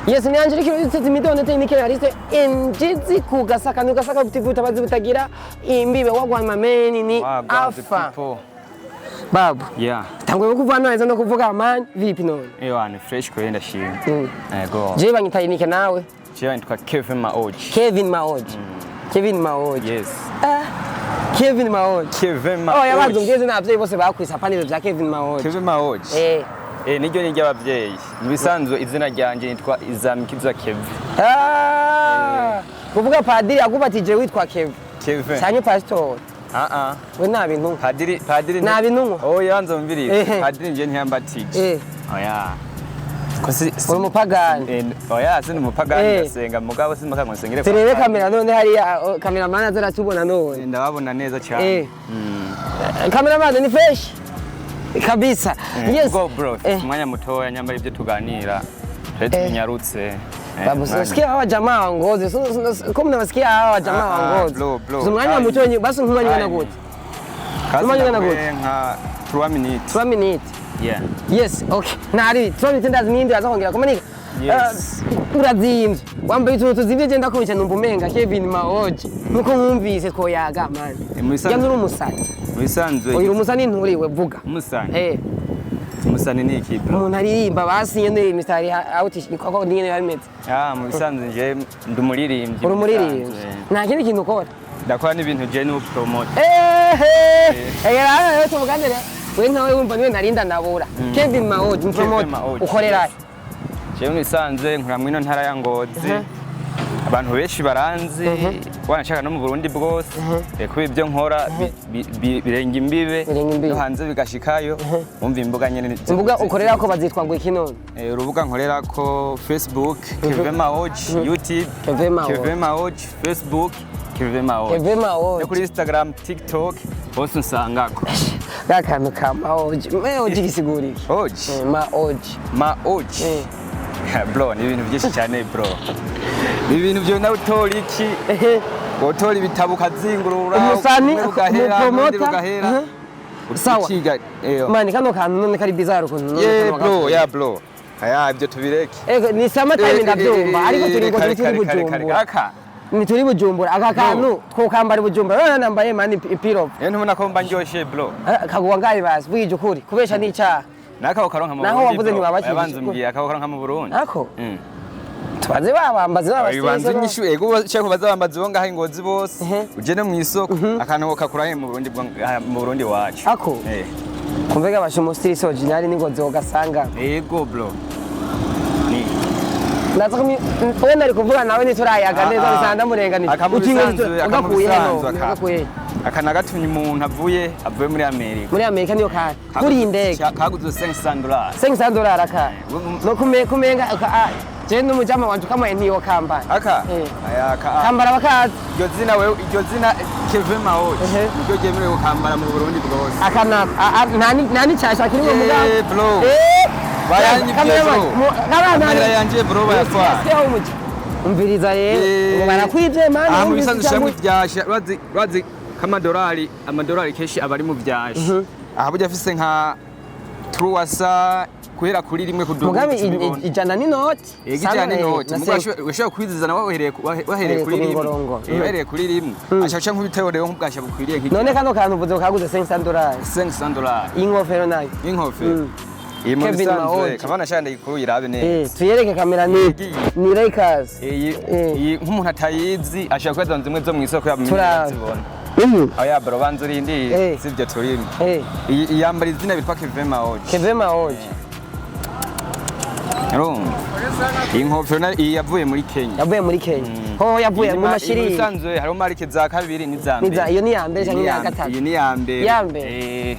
Yes, ni Angelique uri midone technique yariste injizi kugasaka nugasaka butivuta bazi butagira imbibe wagwa mameni ni afa. Babu. Yeah. Tangwe kuvana neza no kuvuga man vipi none? Ni fresh kwenda shimwe. Go. Je banyita technique nawe? Je banyitwa Kevin Ma Og. Kevin Ma Og. Kevin Ma Og. Yes. Kevin Ma Og. Kevin Ma Og. Yabanze ngeze navye bose bakwisa paniro vya Kevin Ma Og. Kevin Ma Og. Niryo ni ry'abavyeyi. Nibisanzwe izina ryanje nitwa Izamikizwa Kevin. Kuvuga padiri akubatije witwa Kevin. Kevin. Cyane pastor. We nabintu. Padiri. Nabintu. Yanze umviri. Padiri nje ntiyambatije. Uri umupagani. Sindi umupagani ndasenga mugabo simaka ngo nsengere. Turebe kamera none hari cameraman azaratubona none. Ndababona neza cyane. Cameraman ni fresh. Kabisa. Yes. Go bro. Mwanya mutoya nyambara ibyo tuganira. Tunyarutse. Babu sikia hawa jamaa wangoze. Kama unasikia hawa jamaa wangoze. Mwanya mutoya basi mwanya wana gute. Mwanya wana gute. Nka 3 minutes. 3 minutes. Yeah. Yes, okay. Nari 3 minutes ndazimindi azakongera kumanika. Yes. Urazimvye. Wambaye utuntu tuzivye je ndakomeje numva umenga Kevin Ma Og. Nuko mwumvise ko yaga man. Yanura umusani. Musanzwe. Uyu umusani nturiwe vuga. Umusani. Umusani ni iki bro? Umuntu aririmba basi nyene mistari out niko nyene yarimeze. Musanzwe je ndumuririmbyi. Uri umuririmbyi. Nta kindi kintu ukora. Ndakora n'ibintu je no promote. Rero tuvuganire. We ntawe wumva niwe narinda nabura. Kevin Ma Og promote ukorera. Je musanzwe nkora mwino ntara ya Ngozi. Abantu benshi baranzi wanashaka no mu Burundi bwose kuba ibyo nkora birenga imbibe no hanze bigashikayo umva imbuga nyene imbuga ukorera ko bazitwa ngo iki none urubuga nkorera ko Facebook Kevin Ma Og, YouTube Kevin Ma Og, Facebook Kevin Ma Og, no kuri Instagram TikTok bose usangako gakantu ka Ma Og gisiguri Og Ma Og bro ni ibintu byinshi cyane bro ibintu byo nawe utora iki utora ibitabo ukazingurura umusani ugahera sawa mani kano kantu none kari bizarre ukuntu bro ibyo tubireke ni sama time ndabyumva ariko turi ngo turi bujumbura ni turi bujumbura aka kantu twokambara bujumbura none nambaye mani ipiro ntubona ko mba njoshe bro kaguwa ngari basi bwije ukuri kubesha n'icyaha naka ukaronka mu Burundi naho wavuze ntiwabakije yabanzumbye akaronka mu Burundi nako tubaze babambaze babanze nyishu ego cyako bazabambaze bo ngaho Ngozi bose ugene mu isoko akantu kakuraye mu Burundi wacu ako kumvega abashumustiri sojinari n'Ingozi ugasanga ego bro ni ndaza we nari kuvuga nawe niturayaga neza bisanda murenganije ugakuye hano akana gatumye umuntu avuye muri Amerika niyo kandi kuri indege kaguze $500 $500 aka no kumenga je n'umujama wanje kamaye ntiyo kambara kambara bakazi iryo zina Kevin Ma Og iryo jemerewe kambara mu Burundi bwose akana nani cyashaka kiri mu mugabo bro bayanyibye kamera yanje bro bayatwa umviriza rero barakwije mani mu bisanzwe shamwe byasha bazi amadolari keshi abari mu byasha aha burya afise nka truwasa kuhera kuri rimwe kuduga ijana ni noti ijana ni noti mugashobora kwizizana wahereye kuri rimwe ashaka nk'ibitero rero nk'ubwasha bukwiriye nk'iki none kano kantu uvuze kaguze $500 ingofero nayo iyi mu bisanzwe kabana shanda ikuru irabe neza tuyereke kamera ni Lakers iyi nk'umuntu atayizi ashaka kweza zimwe zo mu isoko yabona aya bro banzo rindi sivyo turimo iyambara izina bitwa Kevin Ma Og inkofero yavuye muri Kenya ho yavuye mu mashiri bisanzwe hari marike za kabiri n'izambere iyo ni yambere cyangwa ya gatatu iyi ni yambere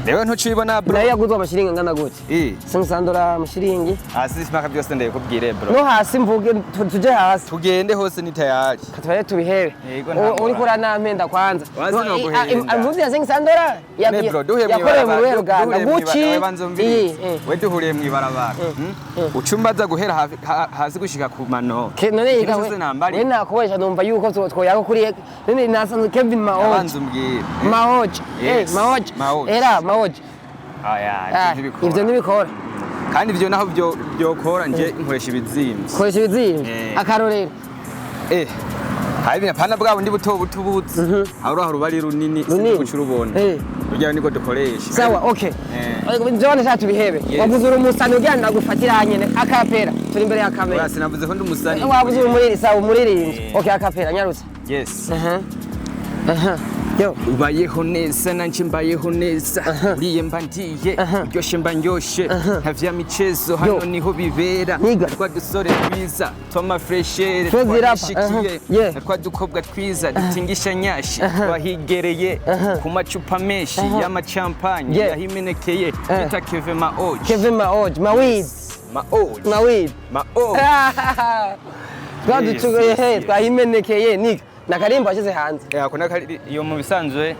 Lewe ntucibona bro. Nayo yaguzwa amashiringi ngana gute? $500 amashiringi. Hasi simaka byose ndeye kubwire bro. No hasi mvuge tuje hasi. Tugende hose ni tayari. Katwaye tubihebe. Uri kura nampenda kwanza. Amvuze ya $500 yakoreye mu rwego Uganda. Guci. We duhuriye mu ibarabara. Ucumbaza guhera hasi gushika ku mano. None yigawe. We nakubesha numva yuko twoyago kuri none nasanze Kevin Ma Og. Abanzumbwire. Ma Og. Ma Og. Era Ma Og. Aya, ivyo nibikora. kandi ivyo naho byokora nje nkoresha ibizimvye. Koresha ibizimvye akarorero hari binapana bwabo ndi buto butubuzi aho rubari runini singucurubona urya niko dukoresha. Sawa, okay. Jone cyatu bihebe wavuze umusani ugenda gufatira nyene akapera turi imbere ya kamera. Basi navuze ko ndi umusani. Wavuze umuriri sawa umuririmbyi. Okay, akapera nyarutse. Yes. Yo ubayeho neza nanje mbayeho neza uriye mba ndiye uryoshe mba ndyoshe ntavya micezo hano niho bibera twa dusore twiza twama freshere twashikiye twa dukobwa twiza dutingisha nyashi twahigereye ku macupa menshi y'ama champagne yahimenekeye bita Keve Ma Og. Keve Ma Og, mawid twaducugoye twahimenekeye nika nakarimbo ashize hanze. Akona iyo mu bisanzwe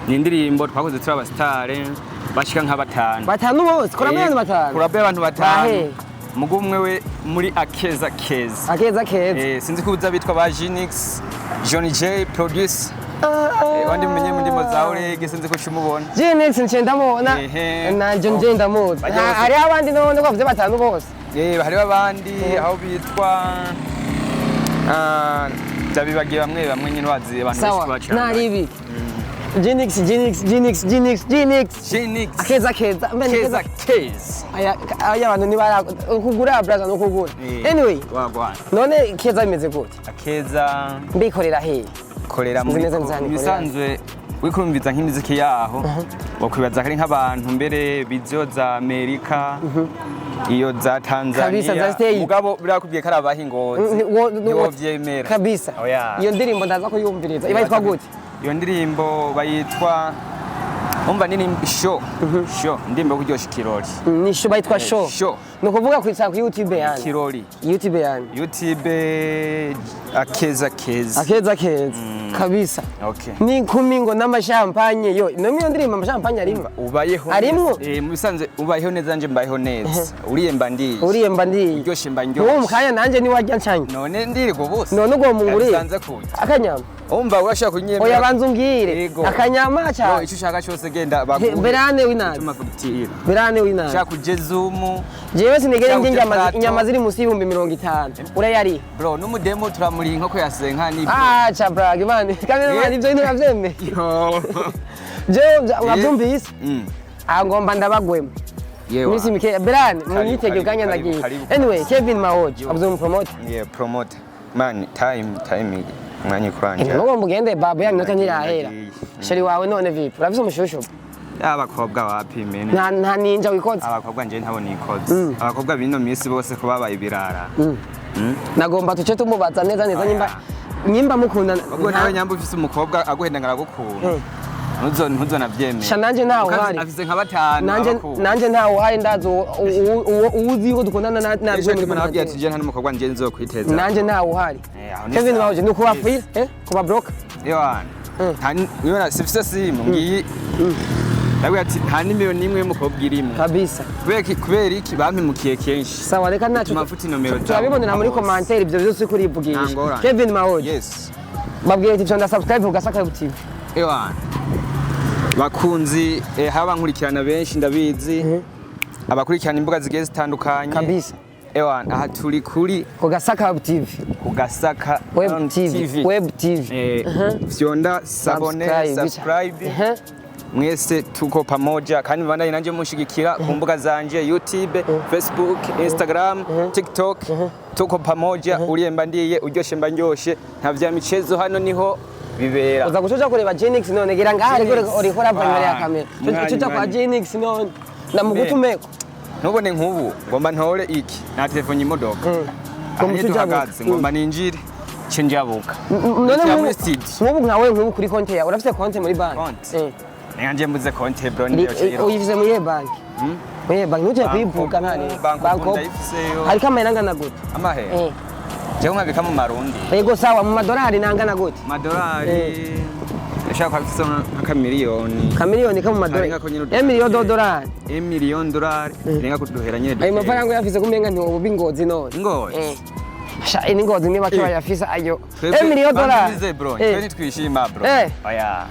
ni indirimbo twakoze turi abastare bashika nka batanu bose kora abantu batanu kurabe abantu batanu mugumwe we muri akeza sinzi kubuza bitwa ba Genix Johnny J produce wandi mumenye mu ndimo za urege sinzi ko cumubona Genix ncendamubona na John J ndamuzi hari abandi none ko bavuze batanu bose hari abandi aho bitwa Dabibagiye bamwe nyine wazi abantu benshi bacha. Nari ibi. Genix. Akeza. Aya abantu ni bara ukugura brother no kugura. Anyway. Wagwana. None keza imeze gute? Akeza mbikorera he. Korera mu bisanzwe wikurumviza nk'imiziki yaho bakwibaza kari nk'abantu mbere bizoza Amerika iyo za Tanzania mugabo birakubwiye kari abahingozi niwo vyemera kabisa. Iyo ndirimbo ndaza kuyumviriza ibayitwa gute? Iyo ndirimbo bayitwa umva nini show ndimbo kuryosha kirori ni show bayitwa show no kuvuga kwitsa ku YouTube yani kirori YouTube akeza kabisa. Okay. Ni kumingo n'amashampanye yo no miyo ndirimbo amashampanye arimba arimwo mu bisanzwe ubayeho neza nje mbayeho neza uriye mba ndiye uryoshe mba ndyoshe uwo mukanya nanje ni wajya ncanye none ndiriko bose none ugo munguri sanze kuye akanyama umva urashaka kunyemera oya banza umbwire akanyama cyane icyo ushaka cyose genda baguhe berane winazi shaka kujezumu jewe sinigere inyama ziri musi y'ibihumbi 50 urayari bro n'umudemo turamuri nko yasenka ni cha brag man kandi ibyo ntibavyeme jewe urabyumvise ngomba ndabagwemo misi mike berane munyitege uganya ndagiye. Anyway, Kevin Ma Og abuzum promote man time mwanya kwanje ngo mugende babo ya minota ntirahera sheri wawe none vipi urabize umushusho abakobwa wapimene nta ninja wikoze abakobwa nje ntabo nikoze abakobwa bino misi bose ko babaye ibirara nagomba tuce tumubaza neza nyimba mukundana ubwo nawe nyamba ufise umukobwa aguhenda ngaragukunda ntuzo navyemeye sha nanje ntawo hari afise nka batanu nanje ntawo hari ndazo uzi ko dukundana nabyo muri nabyo ati je nta n'umukobwa nje nzokwiteza nanje ntawo hari Kevin Ma Og ni kuba free kuba broke yohana yona sifise simu ngiyi nabwo ati nta nimero nimwe y'umukobwa irimo kabisa kubera iki bampimukiye kenshi sawa reka nacu mafuti nomero turabibonera muri commentaire ibyo byose kuri ivugisha Kevin Ma Og babwiye ati cyo ndasubscribe ugasaka TV yohana bakunzi haba nkurikirana benshi ndabizi abakurikirana imbuga zigiye zitandukanye kabisa aha turi kuri Kugasaka TV web TV fyonda subscribe mwese tuko pamoja kandi mbandanye nanje mushigikira ku mbuga zanje YouTube, Facebook, Instagram, TikTok tuko pamoja uriyemba ndiye uryoshe mba ndyoshe nta vya michezo hano niho bibera uza gucoca kureba Genix none gira ngaha ariko ravanywa ya kamera tuca kwa Genix none ndamugutumeko ntubone nk'ubu ngomba ntore iki na telefone imodoka ngomba ninjire cenjabuka none nk'ubu nkawe nk'ubu kuri konti yawe urafite konti muri banki nanje mbuze konti bro ndiyo uyivize muri banki muri banki ntujye kuyivuga ntare banko ariko amahera angana gute amahera je nkabika mu marundi yego sawa mu madolari nangana gute madolari ashaka kwafisa akamiliyoni ka mu madolari $1 dolari renga kuduhera nyene ayo mafaranga yafise kumenga nti ubingozi none ngozi sha ingozi niba kiba yafisa ayo $1 dolari bize bro twe twishima bro oya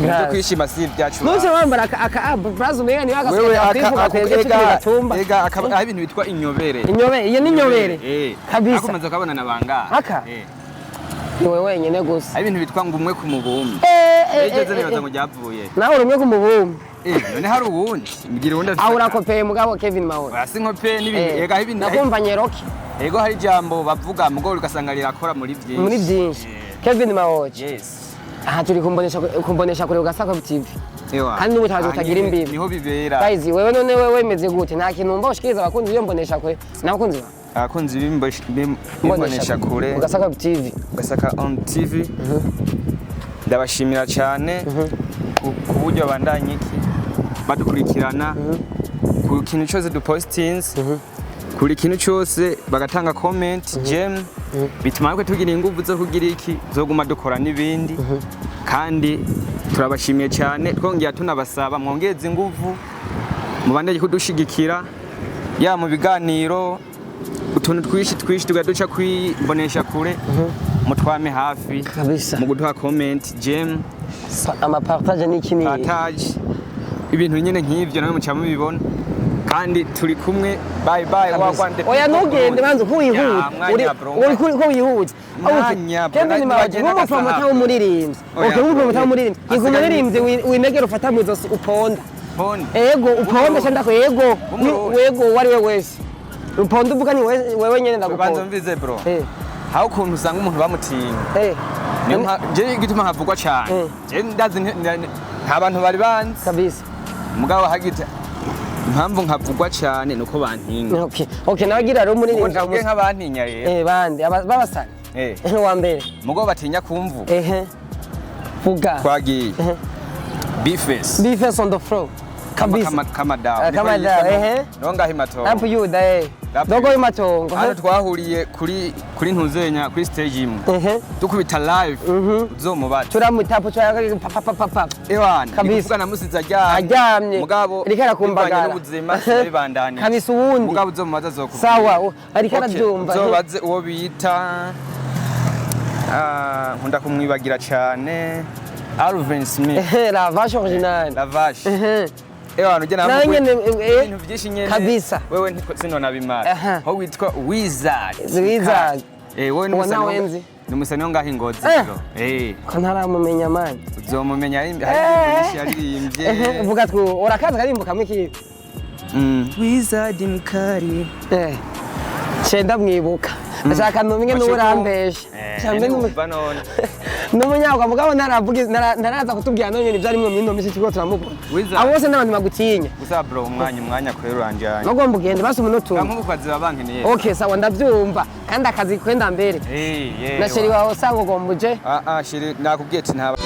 Nzo kwishima si ibyacu. Nuje wambara aka brazo mega ni wewe agatumba. Ega akaba ibintu bitwa inyobere. Inyobere, iyo ni inyobere. Kabisa. Akomaze kabona nabanga. Aka. Niwe wenyene gusa. Ibintu bitwa ngo umwe ku mubumbi. Egeze nibaza ngo ryavuye. Nawe urumwe ku mubumbi. None hari uwundi. Mbwira uwundi. Aho urakopeye mugabo Kevin Mawe. Asi nkopeye n'ibintu ega ibintu. Nakumva nyeroki. Ego hari jambo bavuga mugabo ugasanga rirakora muri byinshi. Muri byinshi. Kevin Mawe. Yes. Aha turi kumbonesha kure ugasaka TV. Kandi n'ubu utagira imbibi. Niho bibera. Guys, wewe none wewe meze gute? Nta kintu mba ushikiriza abakunzi iyo mbonesha kure. Nabakunzi ba. Abakunzi bimbonesha kure. Ugasaka TV. Ugasaka on TV. Ndabashimira cyane ku buryo bandanye iki badukurikirana ku kintu cyose dupostinze kuri kintu cyose bagatanga comment gem bituma ko tugira ingufu zo kugira iki zo guma dukora n'ibindi kandi turabashimiye cyane twongera tunabasaba mwongeze ingufu mubandanye kudushigikira ya mu biganiro utuntu twishi tugaduca kwimbonesha kure mutwame hafi kabisa mu guduha comment gem ama partage n'ikini partage ibintu nyine nk'ivyo nawe muca mubibona kandi turi kumwe bye bye wagwande oya ntugende banze ko wihuta uri ko wihuta Kevin Mawe ngo promoter w'umuririmbyi okay ngo promoter w'umuririmbyi ngo umuririmbyi winegera ufata mu izosi uponda ego uponda cyanda ko ego wari we wese uponda uvuga ni wewe nyene ndaguponda banze mvize bro hawo kuntu usanga umuntu bamutinya je gituma havugwa cyane je ndazi nta bantu bari banzi kabisa mugabo hagita impamvu nkavugwa cyane nuko bantinya okay nabagira rero muri ringa ngo nk'abantinya rero bande babasana wa mbere mugabo batinya kumvu vuga twagiye beefes on the floor kabisa kama dawa nonga himatongo up you da dogo himatongo hano twahuriye kuri ntuzenya kuri stage imwe dukubita live uzomubata turamutapo papa ewana kuvuga na musiza aryamye mugabo rikara kumbagara n'ubuzima bibandanye kabisa uwundi mugabo uzomubaza zokubwira sawa arikara byumva uzobaze uwo bita nkunda kumwibagira cyane Alvin Smith la vache originale la vache ewa nugena hapo ibintu byinshi nyene kabisa wewe sinona bimara ho witwa Wizard wewe ni musani ngaho ingozi ko ntaramumenya man uzomumenya hari yaririmbye uvuga two urakaza karimbo kamwe ki Wizard mkari cenda mwibuka ashaka numenye n'urambeshe cyangwa n'umunyagwa mugabo naraza kutubwira none ivyari mu mino misi kiko turamubona abo bose n'abantu bagutinya gusa bro umwanya kwero uranjanye bagomba ugende basi umunota umwe nko kukazi babankeniye okay sawa ndavyumva kandi akazi kwenda mbere na sheri wawe usanga ugombuje sheri nakubwiye ati ntaba